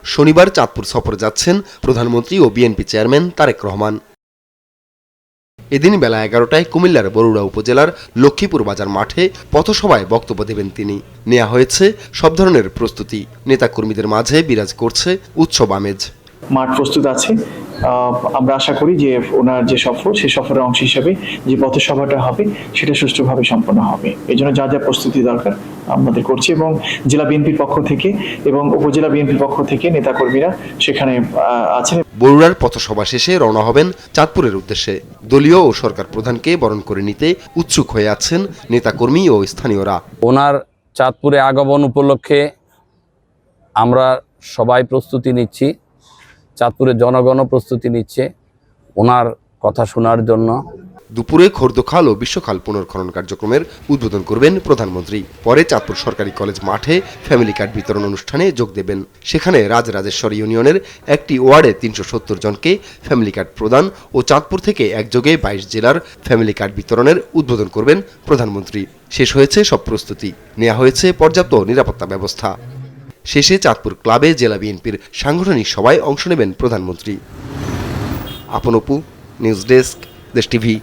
শনিবার চাঁদপুর সফরে যাচ্ছেন প্রধানমন্ত্রী ও বিএনপি চেয়ারম্যান তারেক রহমান। এদিন বেলা 11টায় কুমিল্লার বরুড়া উপজেলার লক্ষ্মীপুর বাজার মাঠে পথসভায় বক্তব্য দেবেন তিনি। নেওয়া হয়েছে সব ধরনের প্রস্তুতি। নেতাকর্মীদের মাঝে বিরাজ করছে উৎসব আমেজ। মাঠ প্রস্তুত আছে। আমরা আশা করি যে ওনার যে সফর, সেই সফরের অংশ হিসেবে যে পথসভাটা হবে সেটা সুষ্ঠুভাবে সম্পন্ন হবে। এই জন্য যা যা প্রস্তুতি দরকার আমাদের করছি, এবং জেলা বিএনপির পক্ষ থেকে এবং উপজেলা বিএনপির পক্ষ থেকে নেতাকর্মীরা সেখানে আছেন। বরুড়ার পথসভা শেষে রওনা হবেন চাঁদপুরের উদ্দেশ্যে। দলীয় ও সরকার প্রধানকে বরণ করে নিতে উৎসুক হয়ে আছেন নেতাকর্মী ও স্থানীয়রা। ওনার চাঁদপুরে আগমন উপলক্ষে আমরা সবাই প্রস্তুতি নিচ্ছি, চাঁদপুরের জনগণও প্রস্তুতি নিচ্ছে ওনার কথা শোনার জন্য। দুপুরে খোর্দখাল ও বিশ্বখাল পুনর্খনন কার্যক্রমের উদ্বোধন করবেন প্রধানমন্ত্রী। পরে চাঁদপুর সরকারি কলেজ মাঠে ফ্যামিলি কার্ড বিতরণ অনুষ্ঠানে যোগ দেবেন। সেখানে রাজরাজেশ্বর ইউনিয়নের একটি ওয়ার্ডে ৩৭০ জনকে ফ্যামিলি কার্ড প্রদান ও চাঁদপুর থেকে একযোগে ২২ জেলার ফ্যামিলি কার্ড বিতরণের উদ্বোধন করবেন প্রধানমন্ত্রী। শেষ হয়েছে সব প্রস্তুতি, নেওয়া হয়েছে পর্যাপ্ত নিরাপত্তা ব্যবস্থা। শেষে চাঁদপুর ক্লাবে জেলা বিএনপির সাংগঠনিক সভায় অংশ নেবেন প্রধানমন্ত্রী। আপন অপু, নিউজ ডেস্ক, দেশ টিভি।